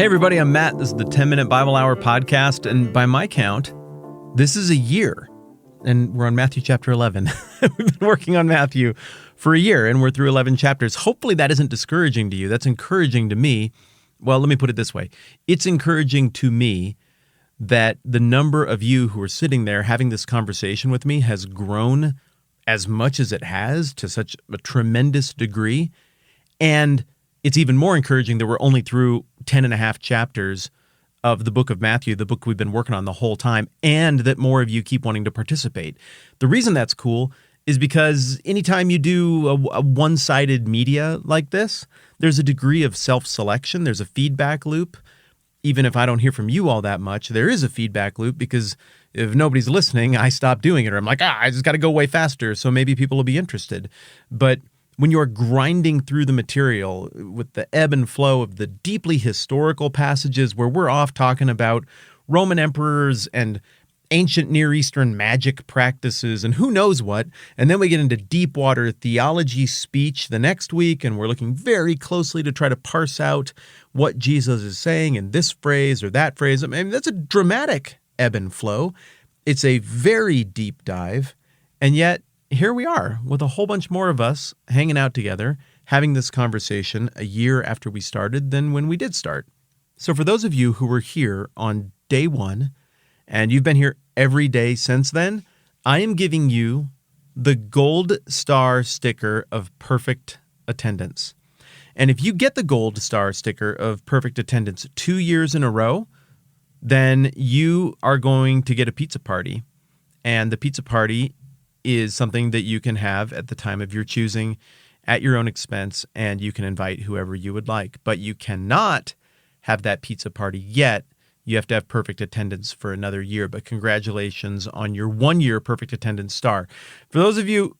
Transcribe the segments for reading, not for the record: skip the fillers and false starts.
Hey everybody, I'm Matt. This is the 10-Minute Bible Hour podcast, and by my count, this is a year. And we're on Matthew chapter 11. We've been working on Matthew for a year, and we're through 11 chapters. Hopefully that isn't discouraging to you. That's encouraging to me. Well, let me put it this way. It's encouraging to me that the number of you who are sitting there having this conversation with me has grown as much as it has, to such a tremendous degree. And it's even more encouraging that we're only through 10 and a half chapters of the book of Matthew, the book we've been working on the whole time, and that more of you keep wanting to participate. The reason that's cool is because anytime you do a one-sided media like this, there's a degree of self-selection. There's a feedback loop. Even if I don't hear from you all that much, there is a feedback loop, because if nobody's listening, I stop doing it, or I'm like, I just got to go way faster, so maybe people will be interested. But when you're grinding through the material with the ebb and flow of the deeply historical passages where we're off talking about Roman emperors and ancient Near Eastern magic practices and who knows what, and then we get into deep water theology speech the next week, and we're looking very closely to try to parse out what Jesus is saying in this phrase or that phrase. I mean, that's a dramatic ebb and flow. It's a very deep dive, and yet here we are with a whole bunch more of us hanging out together, having this conversation a year after we started than when we did start. So for those of you who were here on day one, and you've been here every day since then, I am giving you the gold star sticker of perfect attendance. And if you get the gold star sticker of perfect attendance 2 years in a row, then you are going to get a pizza party. And the pizza party is something that you can have at the time of your choosing at your own expense, and you can invite whoever you would like. But you cannot have that pizza party yet. You have to have perfect attendance for another year. But congratulations on your 1 year perfect attendance star. For those of you,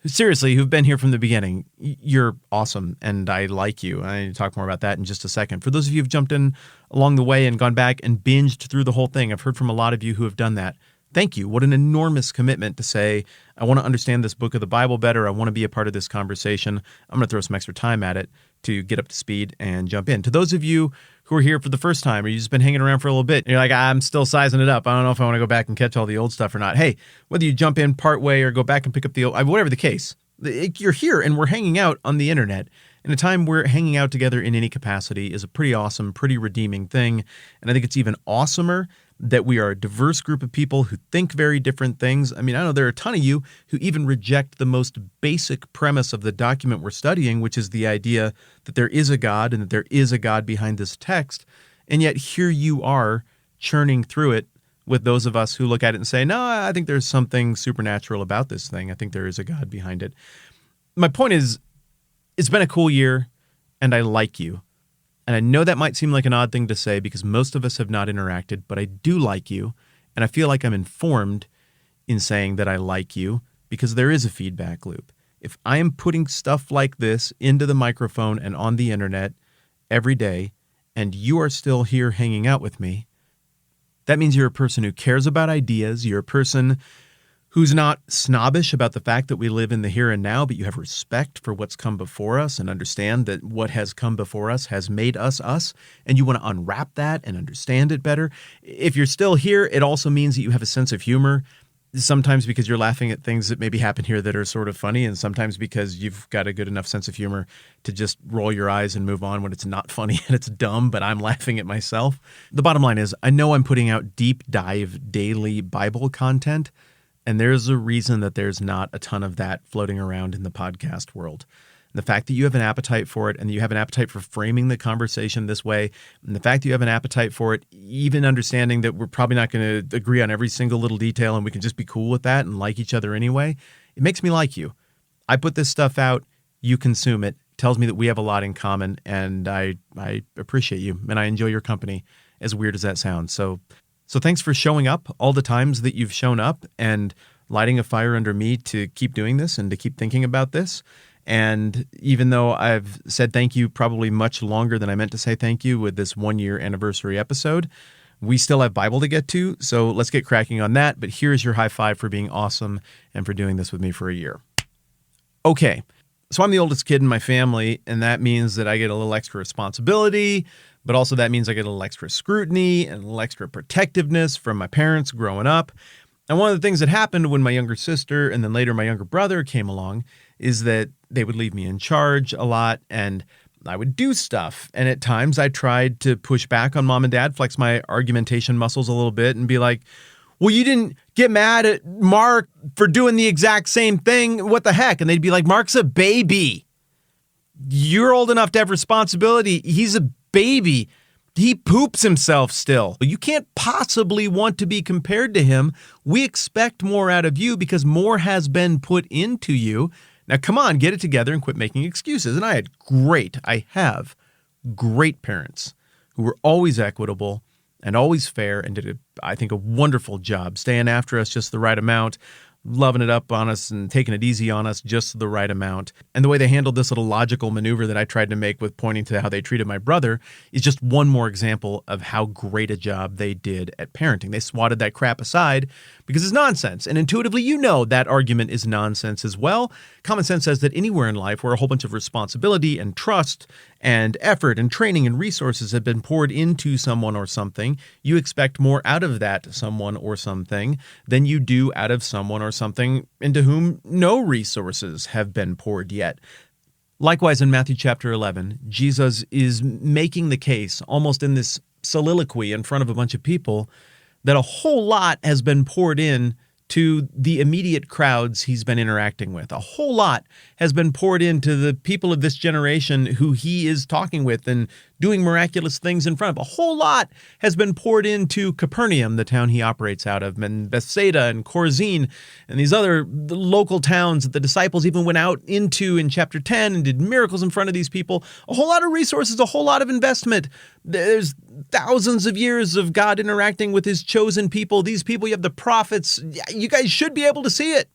seriously, who've been here from the beginning, you're awesome, and I like you. I need to talk more about that in just a second. For those of you who've jumped in along the way and gone back and binged through the whole thing, I've heard from a lot of you who have done that. Thank you. What an enormous commitment to say, I want to understand this book of the Bible better. I want to be a part of this conversation. I'm going to throw some extra time at it to get up to speed and jump in. To those of you who are here for the first time, or you've just been hanging around for a little bit, and you're like, I'm still sizing it up. I don't know if I want to go back and catch all the old stuff or not. Hey, whether you jump in part way or go back and pick up the old, whatever the case, you're here and we're hanging out on the internet. And a time where hanging out together in any capacity is a pretty awesome, pretty redeeming thing. And I think it's even awesomer that we are a diverse group of people who think very different things. I mean, I know there are a ton of you who even reject the most basic premise of the document we're studying, which is the idea that there is a God and that there is a God behind this text. And yet here you are churning through it with those of us who look at it and say, no, I think there's something supernatural about this thing. I think there is a God behind it. My point is, it's been a cool year, and I like you. And I know that might seem like an odd thing to say because most of us have not interacted, but I do like you, and I feel like I'm informed in saying that I like you because there is a feedback loop. If I am putting stuff like this into the microphone and on the internet every day, and you are still here hanging out with me, that means you're a person who cares about ideas, you're a person who's not snobbish about the fact that we live in the here and now, but you have respect for what's come before us and understand that what has come before us has made us us, and you want to unwrap that and understand it better. If you're still here, it also means that you have a sense of humor, sometimes because you're laughing at things that maybe happen here that are sort of funny, and sometimes because you've got a good enough sense of humor to just roll your eyes and move on when it's not funny and it's dumb, but I'm laughing at myself. The bottom line is, I know I'm putting out deep dive daily Bible content, and there's a reason that there's not a ton of that floating around in the podcast world. And the fact that you have an appetite for it, and you have an appetite for framing the conversation this way, and the fact that you have an appetite for it, even understanding that we're probably not going to agree on every single little detail and we can just be cool with that and like each other anyway, it makes me like you. I put this stuff out, you consume it, tells me that we have a lot in common, and I appreciate you, and I enjoy your company, as weird as that sounds. So thanks for showing up all the times that you've shown up and lighting a fire under me to keep doing this and to keep thinking about this. And even though I've said thank you probably much longer than I meant to say thank you with this 1 year anniversary episode, we still have Bible to get to. So let's get cracking on that. But here's your high five for being awesome and for doing this with me for a year. Okay. So I'm the oldest kid in my family, and that means that I get a little extra responsibility. But also that means I get a little extra scrutiny and a little extra protectiveness from my parents growing up. And one of the things that happened when my younger sister and then later my younger brother came along is that they would leave me in charge a lot and I would do stuff. And at times I tried to push back on mom and dad, flex my argumentation muscles a little bit and be like, well, you didn't get mad at Mark for doing the exact same thing. What the heck? And they'd be like, Mark's a baby. You're old enough to have responsibility. He's a baby. He poops himself still. You can't possibly want to be compared to him. We expect more out of you because more has been put into you. Now, come on, get it together and quit making excuses. And I have great parents who were always equitable and always fair and did, I think, a wonderful job staying after us just the right amount, loving it up on us and taking it easy on us just the right amount. And the way they handled this little logical maneuver that I tried to make with pointing to how they treated my brother is just one more example of how great a job they did at parenting. They swatted that crap aside because it's nonsense. And intuitively, you know that argument is nonsense as well. Common sense says that anywhere in life where a whole bunch of responsibility and trust and effort and training and resources have been poured into someone or something, you expect more out of that someone or something than you do out of someone or something into whom no resources have been poured yet. Likewise, in Matthew chapter 11, Jesus is making the case almost in this soliloquy in front of a bunch of people that a whole lot has been poured in to the immediate crowds he's been interacting with. A whole lot has been poured into the people of this generation who he is talking with and doing miraculous things in front of. A whole lot has been poured into Capernaum, the town he operates out of, and Bethsaida and Chorazin and these other local towns that the disciples even went out into in chapter 10 and did miracles in front of these people. A whole lot of resources, a whole lot of investment. There's thousands of years of God interacting with his chosen people. These people, you have the prophets. You guys should be able to see it.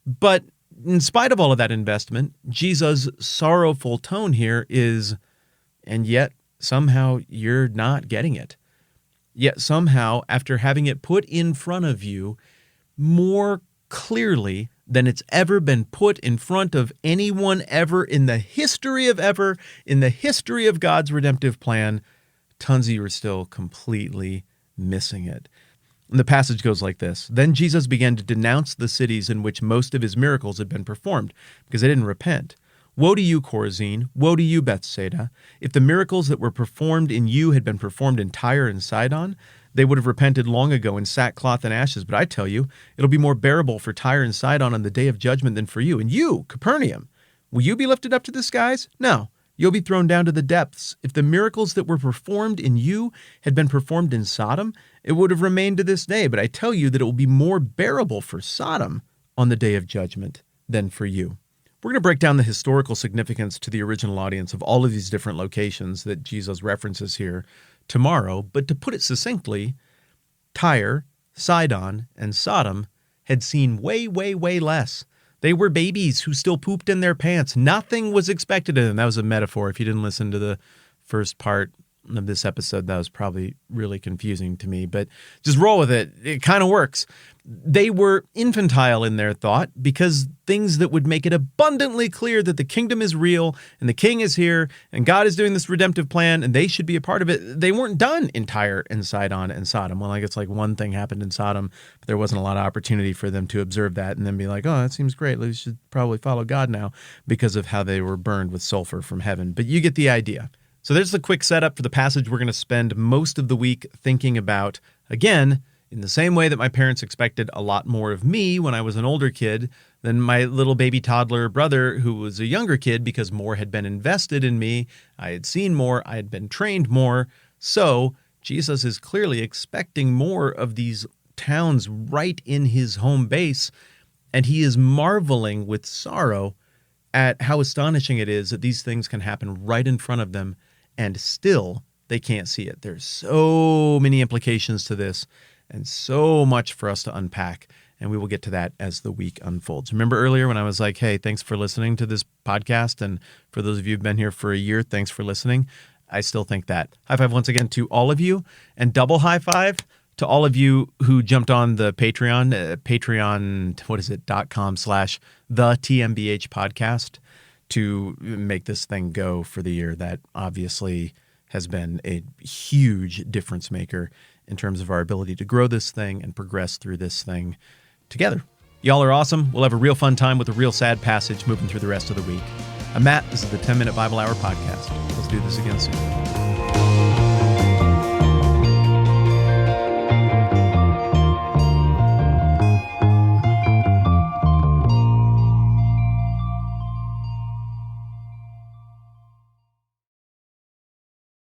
But in spite of all of that investment, Jesus' sorrowful tone here is, and yet somehow you're not getting it. Yet somehow, after having it put in front of you more clearly than it's ever been put in front of anyone ever in the history of ever, in the history of God's redemptive plan, tons of you are still completely missing it. And the passage goes like this. Then Jesus began to denounce the cities in which most of his miracles had been performed, because they didn't repent. Woe to you, Chorazin! Woe to you, Bethsaida! If the miracles that were performed in you had been performed in Tyre and Sidon, they would have repented long ago in sackcloth and ashes. But I tell you, it'll be more bearable for Tyre and Sidon on the day of judgment than for you. And you, Capernaum, will you be lifted up to the skies? No. You'll be thrown down to the depths. If the miracles that were performed in you had been performed in Sodom, it would have remained to this day. But I tell you that it will be more bearable for Sodom on the day of judgment than for you. We're going to break down the historical significance to the original audience of all of these different locations that Jesus references here tomorrow. But to put it succinctly, Tyre, Sidon, and Sodom had seen way, way, way less. They were babies who still pooped in their pants. Nothing was expected of them. That was a metaphor. If you didn't listen to the first part of this episode, that was probably really confusing to me, but just roll with it. It kind of works. They were infantile in their thought because things that would make it abundantly clear that the kingdom is real and the king is here and God is doing this redemptive plan and they should be a part of it, they weren't done in Tyre and Sidon and Sodom. Well, I guess like one thing happened in Sodom, but there wasn't a lot of opportunity for them to observe that and then be like, oh, that seems great. We should probably follow God now because of how they were burned with sulfur from heaven. But you get the idea. So there's the quick setup for the passage we're going to spend most of the week thinking about. Again, in the same way that my parents expected a lot more of me when I was an older kid than my little baby toddler brother who was a younger kid because more had been invested in me, I had seen more, I had been trained more. So Jesus is clearly expecting more of these towns right in his home base, and he is marveling with sorrow at how astonishing it is that these things can happen right in front of them and still they can't see it. There's so many implications to this and so much for us to unpack, and we will get to that as the week unfolds. Remember earlier when I was like, hey, thanks for listening to this podcast, and for those of you who've been here for a year, thanks for listening. I still think that. High five once again to all of you, and double high five to all of you who jumped on the Patreon, patreon.com/the TMBH podcast to make this thing go for the year. That obviously has been a huge difference maker in terms of our ability to grow this thing and progress through this thing together. Y'all are awesome. We'll have a real fun time with a real sad passage moving through the rest of the week. I'm Matt. This is the 10-Minute Bible Hour Podcast. Let's do this again soon.